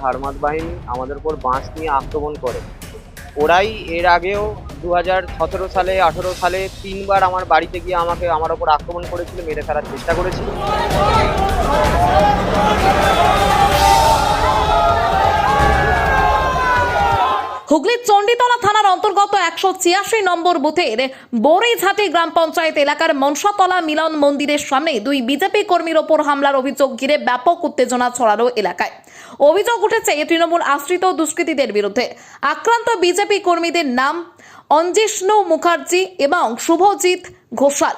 হারমাত বাহিনী আমাদের উপর বাঁশ নিয়ে আক্রমণ করে। ওরাই এর আগেও 2017 সালে 18 সালে 3বার আমার বাড়িতে গিয়ে আমার ওপর আক্রমণ করেছিল, মেরে ফেলার চেষ্টা করেছিল। হুগলির চণ্ডীতলা থানার অন্তর্গত 186 নম্বর বুথের বড়ইঝাটি গ্রাম পঞ্চায়েত এলাকার মনসাতলা মিলন মন্দিরের সামনে দুই বিজেপি কর্মীর ওপর হামলার অভিযোগ ঘিরে ব্যাপক উত্তেজনা ছড়ালো এলাকায়। অভিযোগ উঠেছে তৃণমূল আশ্রিত দুষ্কৃতীদের বিরুদ্ধে। আক্রান্ত বিজেপি কর্মীদের নাম অঞ্জিষ্ণু মুখার্জি এবং শুভজিৎ ঘোষাল।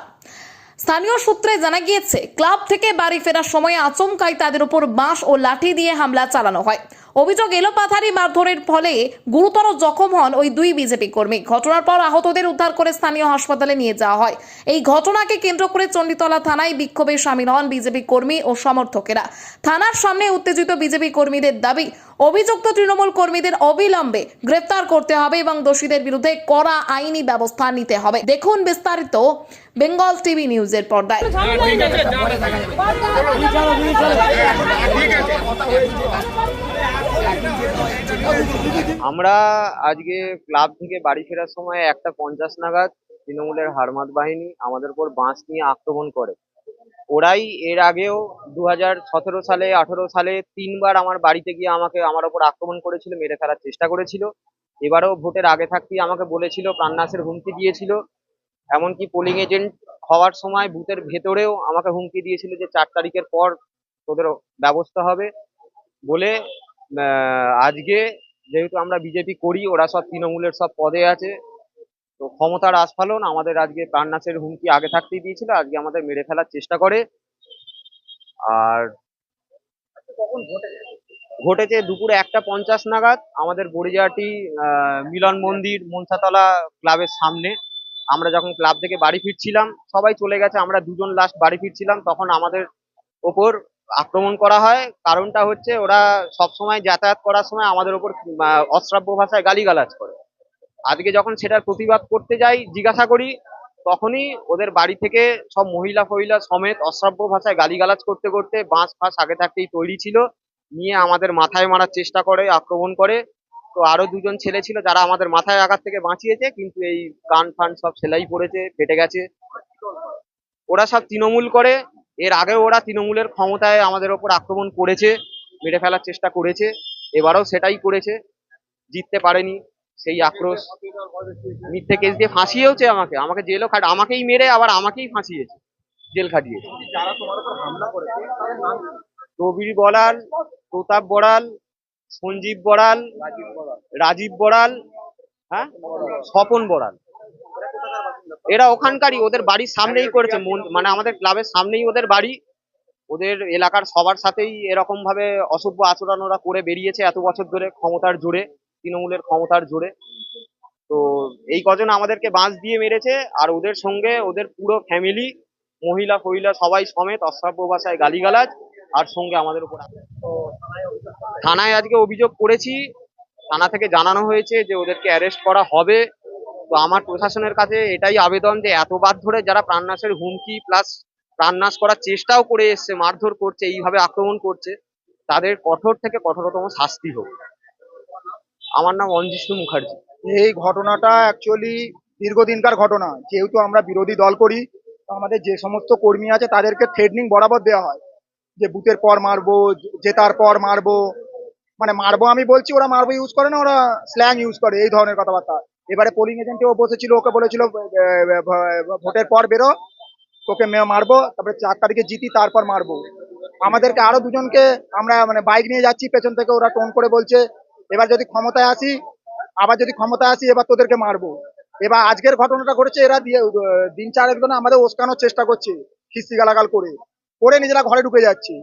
স্থানীয় সূত্রে জানা গিয়েছে, ক্লাব থেকে বাড়ি ফেরার সময় আচমকাই তাদের উপর বাঁশ ও লাঠি দিয়ে হামলা চালানো হয়। অভিযোগ, এলোপাথারি মারধরের ফলে গুরুতর জখম হন ওই দুই বিজেপি কর্মী। ঘটনার পর আহতদের উদ্ধার করে স্থানীয় হাসপাতালে নিয়ে যাওয়া হয়। এই ঘটনাকে কেন্দ্র করে চণ্ডীতলা থানায় বিক্ষোভে সামিল হন বিজেপি কর্মী ও সমর্থকেরা। থানার সামনে উত্তেজিত বিজেপি কর্মীদের দাবি, অভিযুক্ত তৃণমূল কর্মীদের অবিলম্বে গ্রেফতার করতে হবে এবং দোষীদের বিরুদ্ধে কড়া আইনি ব্যবস্থা নিতে হবে। দেখুন বিস্তারিত বেঙ্গল টিভি নিউজের পর্দায়। আমরা আজকে ক্লাব থেকে বাড়ি ফেরার সময় 1:50 নাগাদ তৃণমূলের হারমাত বাহিনী আমাদের উপর বাঁশ নিয়ে আক্রমণ করে। ওরাই এর আগেও 2017 সালে 18 সালে 3বার আমার বাড়িতে গিয়ে আমার ওপর আক্রমণ করেছিল, মেরে ফেলার চেষ্টা করেছিল। এবারেও ভোটের আগে থাকতেই আমাকে বলেছিল, প্রাণনাশের হুমকি দিয়েছিল। এমনকি পোলিং এজেন্ট হওয়ার সময় বুথের ভেতরেও আমাকে হুমকি দিয়েছিল যে 4 তারিখের পর তোদের ব্যবস্থা হবে বলে। আজকে যেহেতু আমরা বিজেপি করি, ওরা সব তৃণমূলের সব পদে আছে, তো ক্ষমতার আস্ফালন আমাদের আজকে প্রাণনাশের হুমকি আগে থাকতেই দিয়েছিল, আজকে আমাদের মেরে ফেলার চেষ্টা করে। আর ঘটেছে দুপুরে 1:50 নাগাদ আমাদের বড়িজাটি মিলন মন্দির মনসাতলা ক্লাবের সামনে। আমরা যখন ক্লাব থেকে বাড়ি ফিরছিলাম, সবাই চলে গেছে, আমরা দুজন লাস্ট বাড়ি ফিরছিলাম, তখন আমাদের ওপর আক্রমণ করা হয়। কারণটা হচ্ছে, ওরা সব সময় যাতায়াত করার সময় আমাদের ওপর অশ্রাব্য ভাষায় গালিগালাজ করে। আজকে যখন সেটার প্রতিবাদ করতে যাই, জিজ্ঞাসা করি, তখনই ওদের বাড়ি থেকে সব মহিলা ফহিলা সমেত অশ্রাব্য ভাষায় গালিগালাজ করতে করতে বাঁশ ফাঁস আগে থাকতেই তৈরি ছিল, নিয়ে আমাদের মাথায় মারার চেষ্টা করে, আক্রমণ করে। তো আরো দুজন ছেলে ছিল যারা আমাদের মাথায় আঘাত থেকে বাঁচিয়েছে, কিন্তু এই কান ফান সব সেলাই পড়েছে, ফেটে গেছে। ওরা সব তৃণমূল করে। এর আগেও ওরা তৃণমূলের ক্ষমতায় আমাদের ওপর আক্রমণ করেছে, মেরে ফেলার চেষ্টা করেছে, এবারেও সেটাই করেছে, জিততে পারেনি। সেই আক্রোশ, মিথ্যে কেস দিয়ে ফাঁসিয়েওছে আমাকে জেলও আমাকেই মেরে আবার আমাকেই ফাঁসিয়েছে, জেল খাটিয়েছে। প্রবীর বড়াল, প্রতাপ বড়াল, সঞ্জীব বড়াল, রাজীব বড়াল, হ্যাঁ, স্বপন বড়াল। এরা ওখানকারই, ওদের বাড়ির সামনেই করেছে, মানে আমাদের ক্লাবের সামনেই ওদের বাড়ি। ওদের এলাকার সবার সাথেই এরকম ভাবে অসভ্য আচরণ ওরা করে বেরিয়েছে এত বছর ধরে, ক্ষমতার জোরে, তৃণমূলের ক্ষমতার জোরে। তো এই কজন আমাদেরকে বাঁশ দিয়ে মেরেছে, আর ওদের সঙ্গে ওদের পুরো ফ্যামিলি, মহিলা ফহিলা সবাই সমেত অশ্রাব্য ভাষায় গালিগালাজ, আর সঙ্গে আমাদের উপর। থানায় আজকে অভিযোগ করেছি, থানা থেকে জানানো হয়েছে যে ওদেরকে অ্যারেস্ট করা হবে। তো আমার প্রশাসনের কাছে এটাই আবেদন যে এতবার ধরে যারা প্রাণনাশের হুমকি প্লাস প্রাণনাশ করার চেষ্টাও করে এসছে, মারধর করছে, এইভাবে আক্রমণ করছে, তাদের কঠোর থেকে কঠোরতম শাস্তি হোক। আমার নাম অঞ্জিষ্ণু মুখার্জি। এই ঘটনাটা অ্যাকচুয়ালি দীর্ঘদিনকার ঘটনা। যেহেতু আমরা বিরোধী দল করি, আমাদের যে সমস্ত কর্মী আছে তাদেরকে থ্রেটনিং বরাবর দেওয়া হয় যে বুথের পর মারবো, জেতার পর মারবো। মানে মারবো আমি বলছি, ওরা মারবো ইউজ করে না, ওরা স্ল্যাং ইউজ করে, এই ধরনের কথাবার্তা। এবারে পোলিং এজেন্টেও বসেছিল, ওকে বলেছিল ভোটের পর বেরো, তোকে মারবো, তারপরে 4 তারিখে জিতি তারপর মারবো। আমাদেরকে আরো দুজনকে, আমরা মানে বাইক নিয়ে যাচ্ছি, পেছন থেকে ওরা টোন করে বলছে এবার যদি ক্ষমতায় আসি, এবার তোদেরকে মারবো। এবার আজকের ঘটনাটা ঘটেছে, এরা দিন চারেক ধরে আমাদের ওস্কানোর চেষ্টা করছে, খিস্তি গালাগাল করে করে নিজেরা ঘরে ঢুকে যাচ্ছে,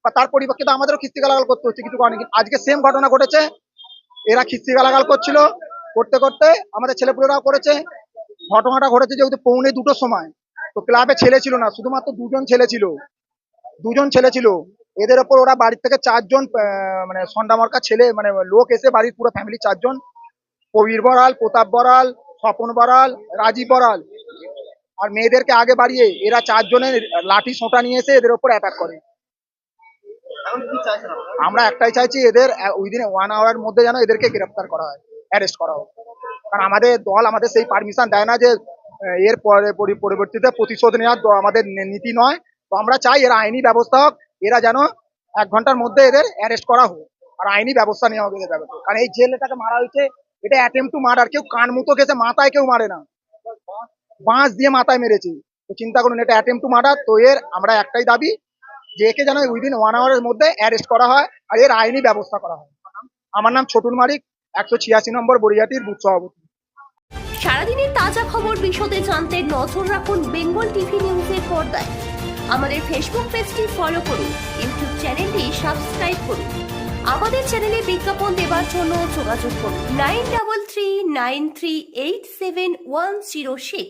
বা তার পরিপ্রেক্ষিতে আমাদেরও খিস্তি গালাগাল করতে হচ্ছে কিছু কারণে। আজকে সেম ঘটনা ঘটেছে, এরা খিস্তি গালাগাল করছিল, করতে করতে আমাদের ছেলেপুলেরাও করেছে। ঘটনাটা ঘটেছে যেহেতু 1:45 সময়, তো ক্লাবে ছেলে ছিল না, শুধুমাত্র দুজন ছেলে ছিল। এদের ওপর ওরা বাড়ির থেকে 4 জন মানে সন্ডামার্কা ছেলে, মানে লোক এসে বাড়ির পুরো ফ্যামিলি 4 জন, প্রবীর বড়াল, প্রতাপ বড়াল, স্বপন বড়াল, রাজীব বড়াল, আর মেয়েদেরকে আগে বাড়িয়ে এরা 4 জনের লাঠি সোঁটা নিয়ে এসে এদের ওপর অ্যাটাক করে। আমরা একটাই চাইছি, এদের উইদিন 1 আওয়ার মধ্যে যেন এদেরকে গ্রেফতার করা হয়, অ্যারেস্ট করা হোক। কারণ আমাদের দল আমাদের সেই পারমিশন দেয় না যে এর পরে পরবর্তীতে প্রতিশোধ নেওয়ার আমাদের নীতি নয়। তো আমরা চাই এরা আইনি ব্যবস্থা হোক, এরা যেন 1 ঘন্টার মধ্যে এদের অ্যারেস্ট করা হোক আর আইনি ব্যবস্থা নেওয়া হোক এদের ব্যাপারে। কারণ এই ছেলেটাকে মারা হয়েছে, এটা অ্যাটেম্প টু মার্ডার। কেউ কান মুতো গেছে, মাথায় কেউ মারে না, বাঁশ দিয়ে মাথায় মেরেছে। তো চিন্তা করুন, এটা অ্যাটেম্প টু মার্ডার। তো এর আমরা একটাই দাবি যে একে যেন উইদিন 1 আওয়ারের মধ্যে অ্যারেস্ট করা হয় আর এর আইনি ব্যবস্থা করা হয়। আমার নাম ছোটুল মালিক, 186 নম্বর বড়িয়াটির বুথ সভাপতি। সারাদিনের তাজা খবর বিশদে জানতে নজর রাখুন বেঙ্গল টিভি নিউজের পর্দায়। আমাদের ফেসবুক পেজটি ফলো করুন, ইউটিউব চ্যানেলটি সাবস্ক্রাইব করুন। আমাদের চ্যানেলে বিজ্ঞাপন দেওয়ার জন্য যোগাযোগ করুন 9339387106।